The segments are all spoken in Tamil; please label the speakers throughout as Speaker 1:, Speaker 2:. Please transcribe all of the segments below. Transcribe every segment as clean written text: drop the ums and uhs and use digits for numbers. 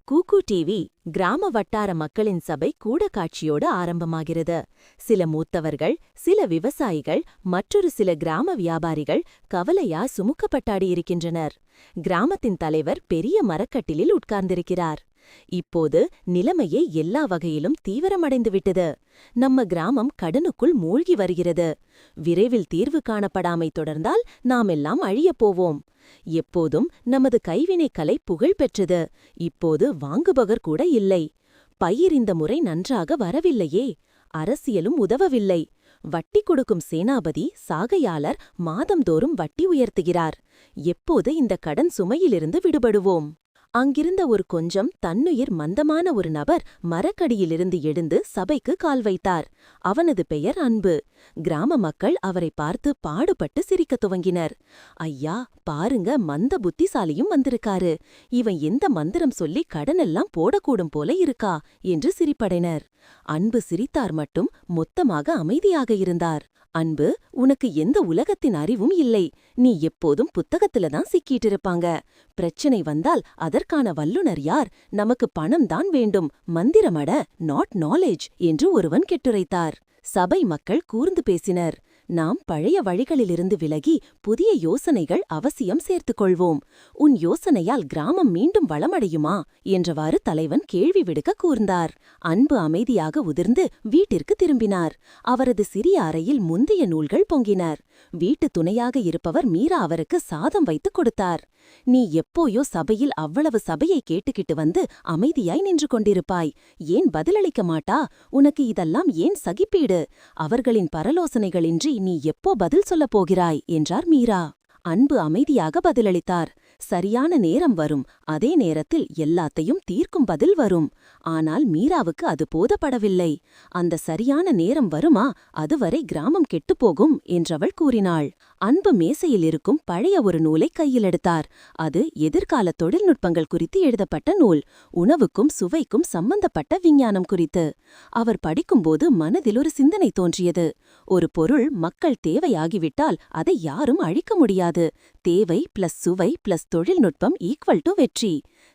Speaker 1: கூக்கு டிவி கிராம வட்டார மக்களின் சபை கூட காட்சியோடு ஆரம்பமாகிறது. சில மூத்தவர்கள், சில விவசாயிகள், மற்றொரு சில கிராம வியாபாரிகள் கவலையா சுமுக்கப்பட்டாடியிருக்கின்றனர். கிராமத்தின் தலைவர் பெரிய மரக்கட்டிலில் உட்கார்ந்திருக்கிறார். இப்போது நிலைமையே எல்லா வகையிலும் தீவிரமடைந்துவிட்டது. நம்ம கிராமம் கடனுக்குள் மூழ்கி வருகிறது. விரைவில் தீர்வு காணப்படாமை தொடர்ந்தால் நாமெல்லாம் அழியப் போவோம். எப்போதும் நமது கைவினைக் கலை புகழ் பெற்றது. இப்போது வாங்குபவர் கூட இல்லை. பயிர் இந்த முறை நன்றாக வரவில்லையே. அரசியலும் உதவவில்லை. வட்டி கொடுக்கும் சேனாபதி சாகையாளர் மாதந்தோறும் வட்டி உயர்த்துகிறார். எப்போது இந்த கடன் சுமையிலிருந்து விடுபடுவோம்? அங்கிருந்த ஒரு கொஞ்சம் தன்னுயிர் மந்தமான ஒரு நபர் மரக்கடியிலிருந்து எழுந்து சபைக்கு கால் வைத்தார். அவனது பெயர் அன்பு. கிராம மக்கள் அவரை பார்த்து பாடுபட்டு சிரிக்கத் துவங்கினர். ஐயா, பாருங்க, மந்த புத்திசாலியும் வந்திருக்காரு. இவன் எந்த மந்திரம் சொல்லி கடனெல்லாம் போடக்கூடும் போல இருக்கா என்று சிரிப்படைனர். அன்பு சிரித்தார் மட்டும் மொத்தமாக அமைதியாக இருந்தார். அன்பு, உனக்கு எந்த உலகத்தின் அறிவும் இல்லை. நீ எப்போதும் புத்தகத்தில்தான் சிக்கிட்டு இருப்பாங்க. பிரச்சனை வந்தால் அதற்கான வல்லுனர் யார்? நமக்கு பணம் தான் வேண்டும், மந்திரமட, நாட் நாலேஜ் என்று ஒருவன் கெட்டுரைத்தார். சபை மக்கள் கூர்ந்து பேசினர். நாம் பழைய வழிகளிலிருந்து விலகி புதிய யோசனைகள் அவசியம் சேர்த்துக் கொள்வோம். உன் யோசனையால் கிராமம் மீண்டும் வளமடையுமா என்றவாறு தலைவன் கேள்வி விடுக்க கூர்ந்தார். அன்பு அமைதியாக உதிர்ந்து வீட்டிற்கு திரும்பினார். அவரது சிறிய அறையில் முந்தைய நூல்கள் பொங்கினார். வீட்டு துணையாக இருப்பவர் மீரா அவருக்கு சாதம் வைத்துக் கொடுத்தார். நீ எப்போயோ சபையில் அவ்வளவு சபையை கேட்டுக்கிட்டு வந்து அமைதியாய் நின்று கொண்டிருப்பாய். ஏன் பதிலளிக்க மாட்டா? உனக்கு இதெல்லாம் ஏன் சகிப்பீடு? அவர்களின் பரலோசனைகளின்றி நீ எப்போ பதில் சொல்லப் போகிறாய் என்றார் மீரா. அன்பு அமைதியாக பதிலளித்தார். சரியான நேரம் வரும். அதே நேரத்தில் எல்லாத்தையும் தீர்க்கும் பதில் வரும். ஆனால் மீராவுக்கு அது போதப்படவில்லை. அந்த சரியான நேரம் வருமா? அதுவரை கிராமம் கெட்டுப்போகும் என்றவள் கூறினாள். அன்பு மேசையில் இருக்கும் பழைய ஒரு நூலை கையில் எடுத்தார். அது எதிர்கால தொழில்நுட்பங்கள் குறித்து எழுதப்பட்ட நூல். உணவுக்கும் சுவைக்கும் சம்பந்தப்பட்ட விஞ்ஞானம் குறித்து. அவர் படிக்கும்போது மனதில் ஒரு சிந்தனை தோன்றியது. ஒரு பொருள் மக்கள் தேவையாகிவிட்டால் அதை யாரும் அழிக்க முடியாது. தேவை பிளஸ் சுவை பிளஸ் தொழில்நுட்பம் ஈக்குவல் டு வெற்றி.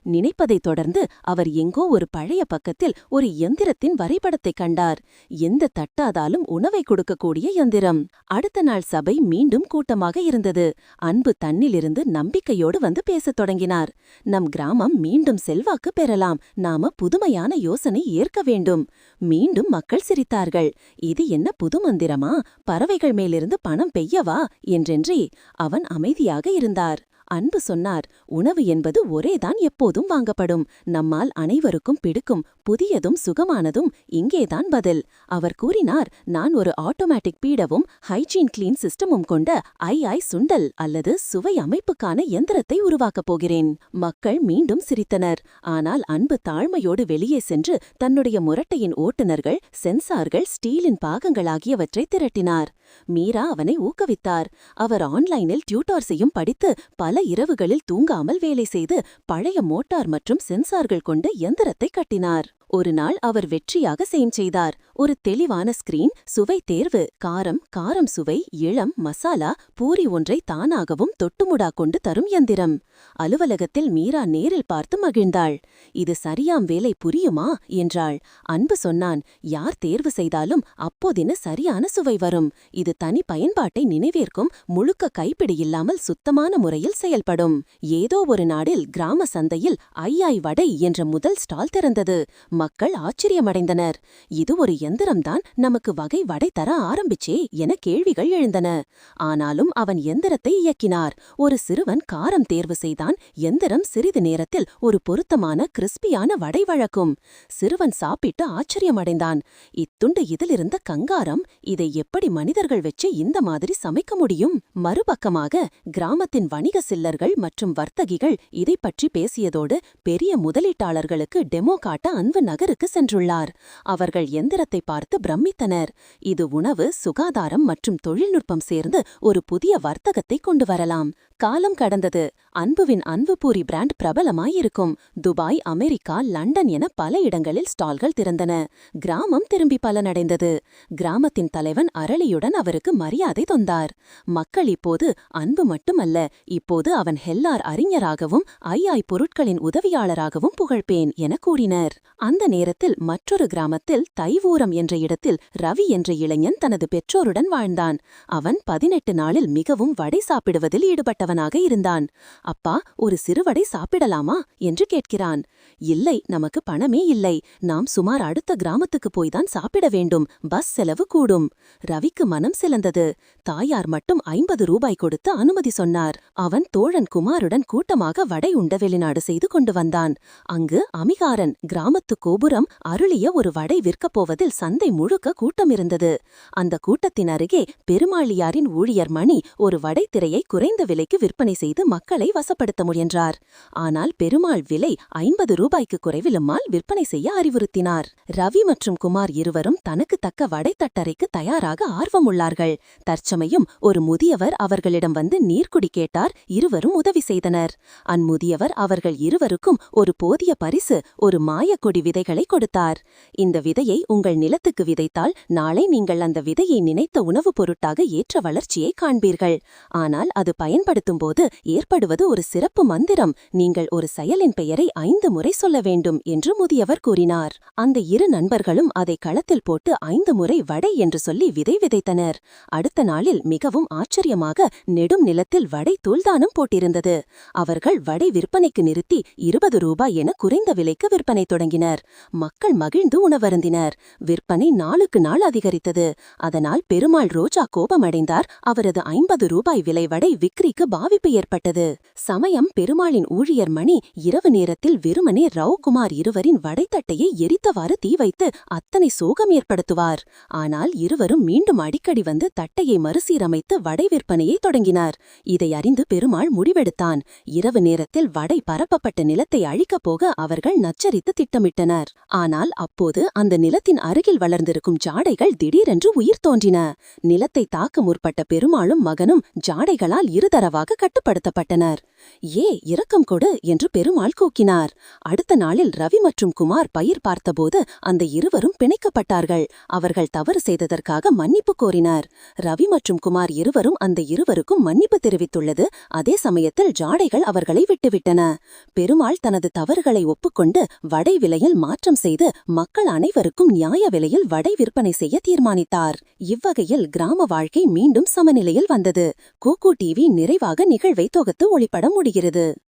Speaker 1: நினைப்பதைத் தொடர்ந்து அவர் எங்கோ ஒரு பழைய பக்கத்தில் ஒரு யந்திரத்தின் வரைபடத்தை கண்டார். எந்த தட்டாதாலும் உணவை கொடுக்கக்கூடிய யந்திரம். அடுத்த நாள் சபை மீண்டும் கூட்டமாக இருந்தது. அன்பு தன்னிலிருந்து நம்பிக்கையோடு வந்து பேசத் தொடங்கினார். நம் கிராமம் மீண்டும் செல்வாக்கு பெறலாம். நாம புதுமையான யோசனை ஏற்க வேண்டும். மீண்டும் மக்கள் சிரித்தார்கள். இது என்ன புது மந்திரமா? பறவைகள் மேலிருந்து பணம் பெய்யவா என்றென்றே அவன் அமைதியாக இருந்தார். அன்பு சொன்னார், உணவு என்பது ஒரேதான் எப்போதும் வாங்கப்படும். நம்மால் அனைவருக்கும் பிடிக்கும் புதியதும் சுகமானதும் இங்கேதான் பதில். அவர் கூறினார், நான் ஒரு ஆட்டோமேட்டிக் பீடவும் ஹைஜீன் கிளீன் சிஸ்டமும் கொண்ட ஐ சுண்டல் அல்லது சுவை அமைப்புக்கான எந்திரத்தை உருவாக்கப் போகிறேன். மக்கள் மீண்டும் சிரித்தனர். ஆனால் அன்பு தாழ்மையோடு வெளியே சென்று தன்னுடைய முரட்டையின் ஓட்டுநர்கள், சென்சார்கள், ஸ்டீலின் பாகங்கள் ஆகியவற்றை திரட்டினார். மீரா அவனை ஊக்குவித்தார். அவர் ஆன்லைனில் டியூட்டார்ஸையும் படித்து பல இரவுகளில் தூங்காமல் வேலை செய்து பழைய மோட்டார் மற்றும் சென்சார்கள் கொண்டு எந்திரத்தை கட்டினார். ஒரு நாள் அவர் வெற்றியாக செய்தார். ஒரு தெளிவான ஸ்கிரீன், சுவை தேர்வு, காரம் சுவை, இளம் மசாலா, பூரி ஒன்றை தானாகவும் தொட்டுமுடா கொண்டு தரும் யந்திரம். அலுவலகத்தில் மீரா நேரில் பார்த்து மகிழ்ந்தாள். இது சரியாம் வேலை புரியுமா என்றாள். அன்பு சொன்னான், யார் தேர்வு செய்தாலும் அப்போதின சரியான சுவை வரும். இது தனி பயன்பாட்டை நினைவேற்கும். முழுக்க கைப்பிடியில்லாமல் சுத்தமான முறையில் செயல்படும். ஏதோ ஒரு நாடில் கிராம சந்தையில் ஐ வடை என்ற முதல் ஸ்டால் திறந்தது. மக்கள் ஆச்சரியமடைந்தனர். இது ஒரு எந்திரம்தான் நமக்கு வகை வடை தர ஆரம்பிச்சே என கேள்விகள் எழுந்தன. ஆனாலும் அவன் எந்திரத்தை இயக்கினார். ஒரு சிறுவன் காரம் தேர்வு செய்தான். எந்திரம் சிறிது நேரத்தில் ஒரு பொருத்தமான கிறிஸ்பியான வடை வழக்கும். சிறுவன் சாப்பிட்டு ஆச்சரியமடைந்தான். இத்துண்டு இதிலிருந்த கங்காரம், இதை எப்படி மனிதர்கள் வச்சு இந்த மாதிரி சமைக்க முடியும்? மறுபக்கமாக கிராமத்தின் வணிக சில்லர்கள் மற்றும் வர்த்தகிகள் இதை பற்றி பேசியதோடு பெரிய முதலீட்டாளர்களுக்கு டெமோ காட்ட அன்பு நகருக்கு சென்றுள்ளார். அவர்கள் எந்திரத்தை பார்த்து பிரமித்தனர். இது உணவு, சுகாதாரம் மற்றும் தொழில்நுட்பம் சேர்ந்து ஒரு புதிய வர்த்தகத்தை கொண்டு வரலாம். காலம் கடந்தது. அன்புவின் அன்புபூரி பிராண்ட் பிரபலமாயிருக்கும். துபாய், அமெரிக்கா, லண்டன் என பல இடங்களில் ஸ்டால்கள் திறந்தன. கிராமம் திரும்பி பலனடைந்தது. கிராமத்தின் தலைவன் அரளியுடன் அவருக்கு மரியாதை தந்தார். மக்கள் இப்போது அன்பு மட்டுமல்ல, இப்போது அவன் ஹெல்லார் அறிஞராகவும் ஐஐ பொருட்களின் உதவியாளராகவும் புகழ்பேன் என கூறினர். அந்த நேரத்தில் மற்றொரு கிராமத்தில் தைவூரம் என்ற இடத்தில் ரவி என்ற இளைஞன் தனது பெற்றோருடன் வாழ்ந்தான். அவன் 18 நாளில் மிகவும் வடை சாப்பிடுவதில் ஈடுபட்டவனாக இருந்தான். அப்பா, ஒரு சிறுவடை சாப்பிடலாமா என்று கேட்கிறான். இல்லை, நமக்கு பணமே இல்லை. நாம் சுமார் அடுத்த கிராமத்துக்கு போய்தான் சாப்பிட வேண்டும். பஸ் செலவு கூடும். ரவிக்கு மனம் சிலந்தது. தாயார் மட்டும் 50 ரூபாய் கொடுத்து அனுமதி சொன்னார். அவன் தோழன் குமாருடன் கூட்டமாக வடை உண்ட வெளிநாடு செய்து கொண்டு வந்தான். அங்கு அமிகாரன் கிராமத்து கோபுரம் அருளிய ஒரு வடை விற்கப் போவதில் சந்தை முழுக்க கூட்டம் இருந்தது. அந்த கூட்டத்தின் அருகே பெருமாளியாரின் ஊழியர் மணி ஒரு வடை திரையை குறைந்த விலைக்கு விற்பனை செய்து மக்களை வசப்படுத்த முயன்றார். ஆனால் பெருமாள் விலை 50 ரூபாய்க்கு குறைவிலும்மால் விற்பனை செய்ய அறிவுறுத்தினார். ரவி மற்றும் குமார் இருவரும் தனக்கு தக்க வடை தட்டறைக்கு தயாராக ஆர்வமுள்ளார்கள். தற்சமயம் ஒரு முதியவர் அவர்களிடம் வந்து நீர்க்குடி கேட்டார். இருவரும் உதவி செய்தனர். அந்முதியவர் அவர்கள் இருவருக்கும் ஒரு போதிய பரிசு, ஒரு மாயக்கொடி விதைகளை கொடுத்தார். இந்த விதையை உங்கள் நிலத்துக்கு விதைத்தால் நாளை நீங்கள் அந்த விதையை நினைத்த உணவுப் பொருட்டாக ஏற்ற வளர்ச்சியை காண்பீர்கள். ஆனால் அது பயன்படுத்தும் போது ஏற்படுவது ஒரு சிறப்பு மந்திரம். நீங்கள் ஒரு செயலின் பெயரை 5 முறை சொல்ல வேண்டும் என்று முதியவர் கூறினார். அந்த இரு நண்பர்களும் அதை களத்தில் போட்டு 5 முறை வடை என்று சொல்லி விதை விதைத்தனர். அடுத்த நாளில் மிகவும் ஆச்சரியமாக நெடும் நிலத்தில் வடை தூள்தானம் போட்டிருந்தது. அவர்கள் வடை விற்பனைக்கு நிறுத்தி 20 ரூபாய் என குறைந்த விலைக்கு விற்பனை தொடங்கினர். மக்கள் மகிழ்ந்து உணவருந்தினர். விற்பனை நாளுக்கு நாள் அதிகரித்தது. அதனால் பெருமாள் ரோஜா கோபமடைந்தார். அவரது 50 ரூபாய் விலை வடை விக்ரிக்கு பாவிப்பு ஏற்பட்டது. சமயம் பெருமாளின் ஊழியர் மணி இரவு நேரத்தில் வெறுமனே ரவுகுமார் இருவரின் வடைத்தட்டையை எரித்தவாறு தீ வைத்து அத்தனை சோகம் ஏற்படுத்துவார். ஆனால் இருவரும் மீண்டும் அடிக்கடி வந்து தட்டையை மறுசீரமைத்து வடை விற்பனையை தொடங்கினார். இதை அறிந்து பெருமாள் முடிவெடுத்தான். இரவு நேரத்தில் வடை பரப்பப்பட்ட நிலத்தை அழிக்கப் போக அவர்கள் நச்சரித்து திட்டமிட்டனர். ஆனால் அப்போது அந்த நிலத்தின் அருகில் வளர்ந்திருக்கும் ஜாடைகள் திடீரென்று உயிர் தோன்றின. நிலத்தை தாக்க முற்பட்ட பெருமாளும் மகனும் ஜாடைகளால் இருதரவாக கட்டுப்படுத்தப்பட்டனர். இரக்கம் கொடு என்று பெருமாள் கூக்கினார். அடுத்த நாளில் ரவி மற்றும் குமார் பயிர் பார்த்தபோது அந்த இருவரும் பிணைக்கப்பட்டார்கள். அவர்கள் தவறு செய்ததற்காக மன்னிப்பு கோரினர். ரவி மற்றும் குமார் இருவரும் அந்த இருவருக்கும் மன்னிப்பு தெரிவித்துள்ளது. அதே சமயத்தில் ஜாடைகள் அவர்களை விட்டுவிட்டன. பெருமாள் தனது தவறுகளை ஒப்புக்கொண்டு வடை விலையில் மாற்றம் செய்து மக்கள் அனைவருக்கும் நியாய விலையில் வடை விற்பனை செய்ய தீர்மானித்தார். இவ்வகையில் கிராம வாழ்க்கை மீண்டும் சமநிலையில் வந்தது. கூக்கு டிவி நிறைவாக நிகழ்வை தொகுத்து ஒளிப்பட முடிகிறது.